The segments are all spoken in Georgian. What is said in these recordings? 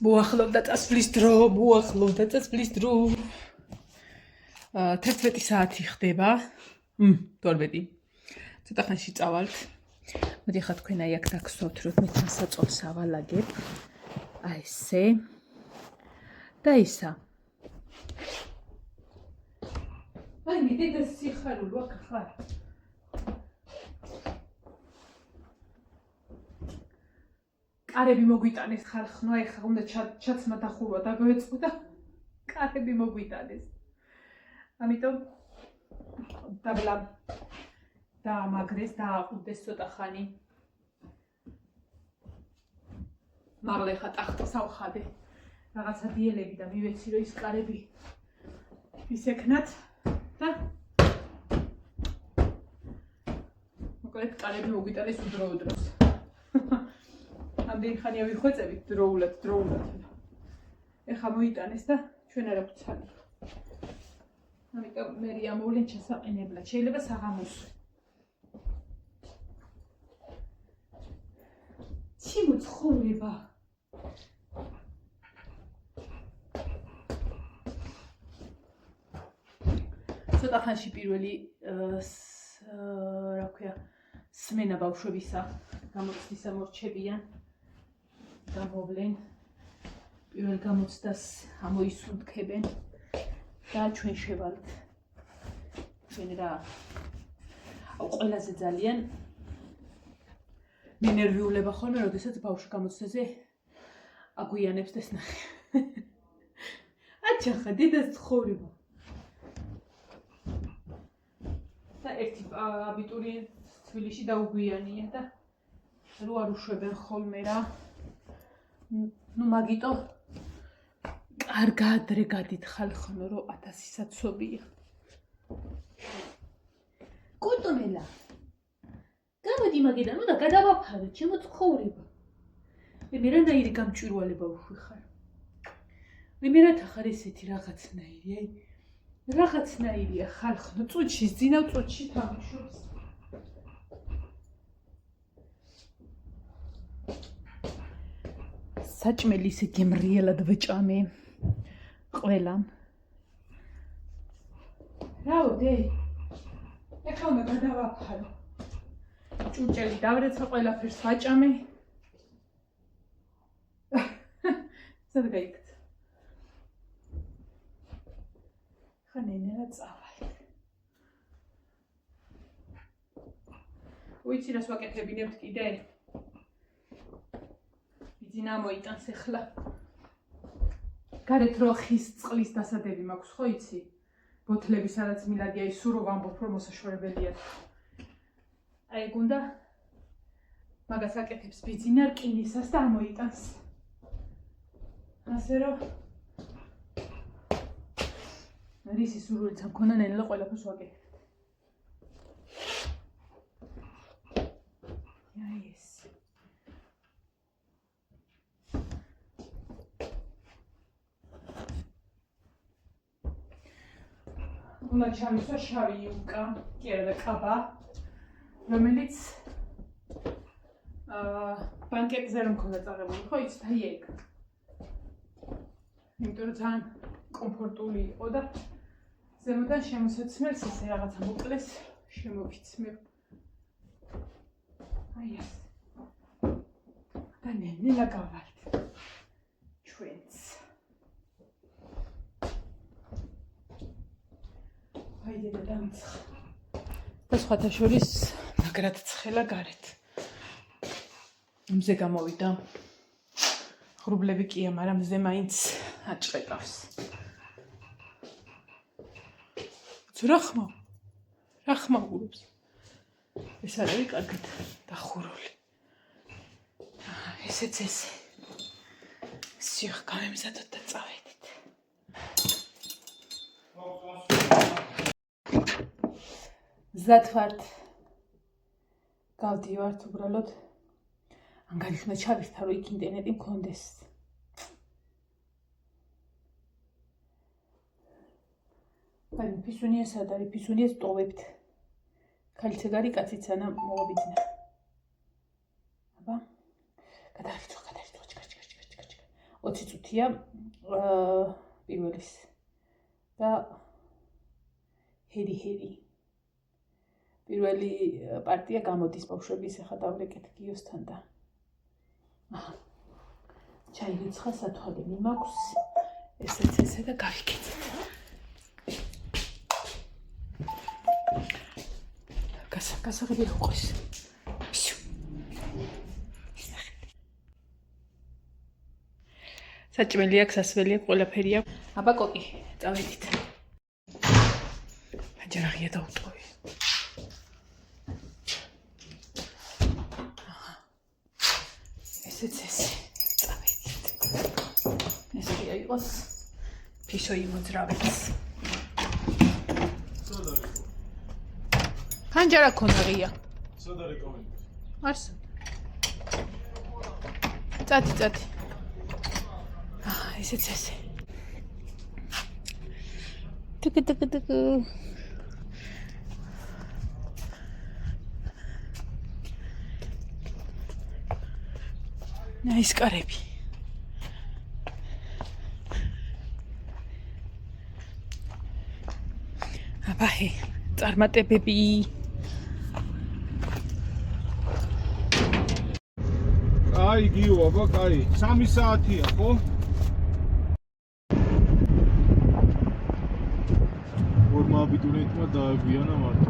მოახლოვდა წასვლის დრო, მოახლოვდა წასვლის დრო. 11 საათი ხდება. 12. ცოტა ხანში წავალთ. მოდი ხა თქვენ აი აქ დაგსვავთ, რომ მე თან საწოლს ავალაგებ. აი ესე. და ისა. აი მე და სიხარულო აქ ხარ. კარები მოგვიტანეს ხალხო, ეხლა უნდა ჩაცმა დახურვა დაგვეწყო და კარები მოგვიტანეს. ამიტომ დაბლა დაამაგრეს, დააყუდეს ცოტა ხანი. მაღლა ეხლა ტახტს ავხადე. რაღაცა დიელები და მივეცი რომ ის კარები ისექნათ და მოკლედ კარები მოგვიტანეს უდროუდროს. ამდენი ხანია ვიხვეწებით დროულად. ეხლა მოიტანეს და ჩვენ არ აქვს ცალი. ამიტომ მე ამოვლენ ჩასაყენებლად. შეიძლება საღამოს. ჩიმო ცხოვრება. ცოტა ხანში პირველი რა ქვია სმენა ბავშვებისა გამოცდისა მორჩებიან. გამოვლენ პირველ გამოცდას ამოისუნთქებენ და ჩვენ შევალთ. ჩვენ რა ყველაზე ძალიან ნერვიულება ხოლმე, როდესაც ბავშვი გამოცდაზე აგვიანებს და ნახე. აჩახა დედას ცხოვრება. და ერთი აბიტურიენტ თბილისში დაუგვიანია და რო არ უშვებენ ხოლმე რა. ნუ მაგიტო კარგად რე გადითხალ ხნო რომ 1000 საცობია. კუტუნელა. გამოდი მაგიდან, უნდა გადავაფაროთ, ჩემო ცხოვრება. მე რანაირი გამჭვირვალება ვხარ. მე რათა ხარ ესეთი რაღაცნაირი, აი რაღაცნაირია ხალხო, წუთში ძინავ წუთში თამაშობს. საჭმელი ისე გემრიელად ვეჭამე ყველამ. რაოდე? ეხლა უნდა გადავაფარო. ჭურჭელი დავრეცა ყველაფერს ვაჭამე. სად გაიქცა? ხა ნენელა წავალ. ვიცი რას ვაკეთებინებთ კიდე? ბიძინა მოიტანს ეხლა. გარეთ რო ხის წყლის დასადები მაქვს, ხო იცი? ბოთლები სადაც მილადია ის სულ რო ვამბობ რომ მოსაშორებელია. აი გუნდა მაგას აკეთებს ბიძინა რკინისას და ამოიტანს. ასე რომ რისი სურვილიც მქონდა ნელა ყველაფერს ვაკეთებ. აი ეს. უნდა ჩამისვა შავი იუკა, კი არა და კაბა, რომელიც ბანკეტზე რომ მქონდა წაღებული, ხო იცით, აი ეგ. იმიტომ რომ ძალიან კომფორტული იყო და ზემოდან შემოსაცმელს ესე რაღაცა მოკლეს შემოვიცმებ. აი ეს. და ნელა გავალთ. ჩვენც. აი დედა დამცხა. და სხვათა შორის მაგრად ცხელა გარეთ. მზე გამოვიდა. ღრუბლები კია, მაგრამ მზე მაინც აჭყეტავს. რა ხმაურობს? ეს არ არის კარგად დახურული. ესეც ესე. სიახ გამემზადოთ და წავედით. მზად ვართ. გავდივართ უბრალოდ. ანგარიშ უნდა ჩავირთა, რომ იქ ინტერნეტი მქონდეს. აი, ფისუნია სად არის? ფისუნიას ტოვებთ. ქალიცეგარი კაციც ანა მოვაბიძნა. აბა. გადაიხიჭო. 20 წუთია პირველის და ჰერი პირველი პარტია გამოდის ბავშვების ახლა დავრეკეთ გიოსთან და ჩაი რიცხა სათვალე მიმაქვს ესე და გავიქეთეთ გასაღები რა ყოს საჭმელი აქვს ასველი აქვს ყველაფერი აქვს აბა კოკი წავედით აჯერაღია დაუტოვე ესეც ესე წავედით ეს კი იყოს ფიშო იმოძრავებს ხანჯარა ქონაღია სადარი კომენტი არს წათი ესეც ესე ტიკ ნაის კარები აბაჰე წარმატებები აი გიო აბა კაი 3 საათია ხო აბიტურიენტმა დააგვიანა მარტო.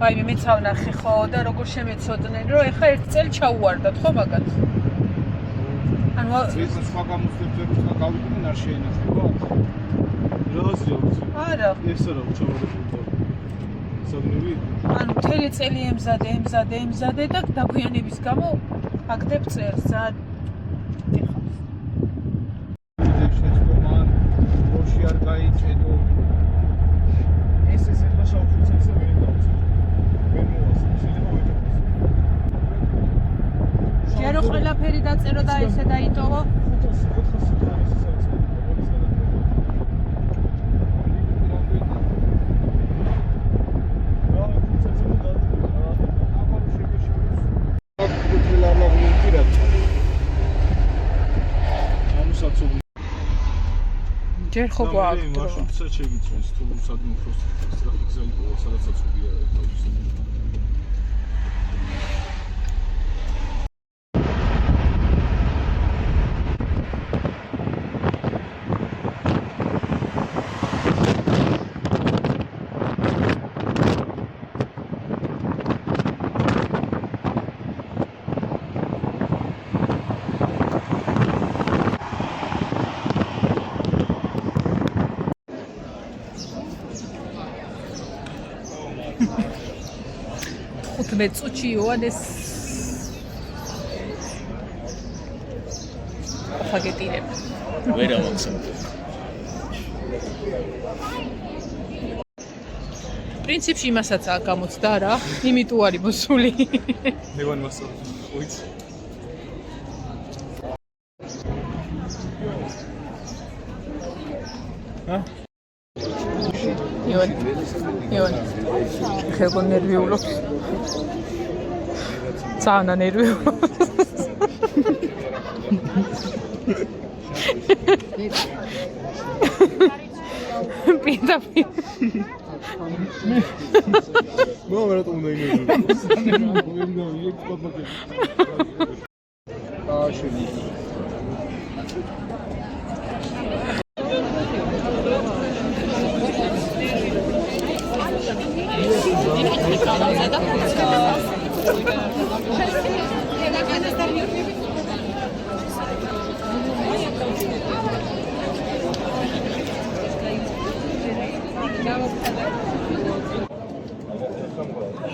აი მე მეც ავნახე ხო და როგორ შემეცოდნენ რომ ეხა ერთ წელი ჩაუვარდათ ხო მაგათ. ანუ ეს სხვა გამოსვლებზე როცა გავიდნენ არ შეენახება. რაზეა? არა. ეს არა ჩავარებული. საგნები? ანუ მთელი წელი ემზადე და დაგვიანების გამო აკდებ წერს ზად. როში არ გაიჭედო. ეს ეხლა შავფუცელს ვერ დავწერ. ვერ მოვასწრე, შეიძლება ვიტყვი. ჯერო ყველაფერი დაწერო და ესე დაიტოვო. 400 არის ეს არის. ჯერ ხო გვაქვს მარშრუტსაც შეგიწვეს თუ სადმე უფრო სწრაფი გზა იყო სადაც უგია თავის მე წუჩი იოანეს ფაგეტირებ ვერა მაქსიმუმ პრინციპში იმასაცაა გამოცდა რა იმიტომ არის მოსული ნევან მასწავლე ოიც იონ ხეგო ნერვიულობს წანა ნერვიულობს პინდა მოვერა თუ უნდა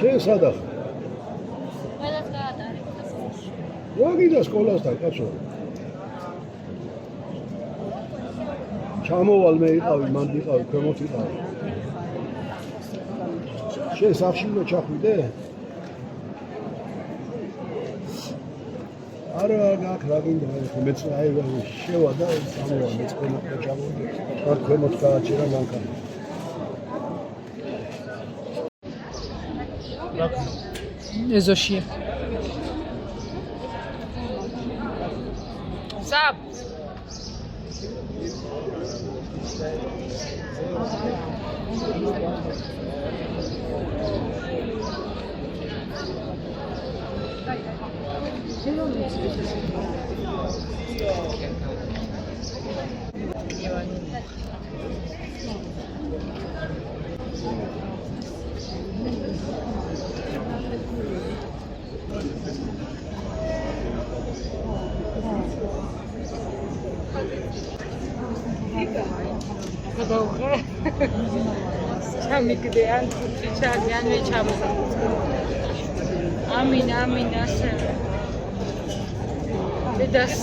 შესადა. ვაგიდა სკოლასთან კაცო. ჩამოვალ მე იყავი, მან იყავი, ქვემოთ იყავი. შენ სახში უნდა ჩახვიდე? არა, აქ რა გინდა, მეც აი შევა და ჩამოვალ, მეც ქვემოთ ჩამოვიდე. აქ ქვემოთ გააჩერა მანქანა. ეზოშია. Zap. ჩამიგდიან ჩაგიანვე ჩამო ამინა ასე დედას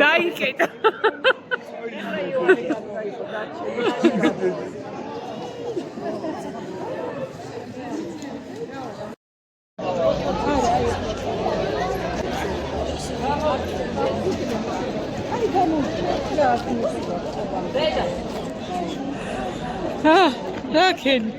დაიკეტა. რა ქენი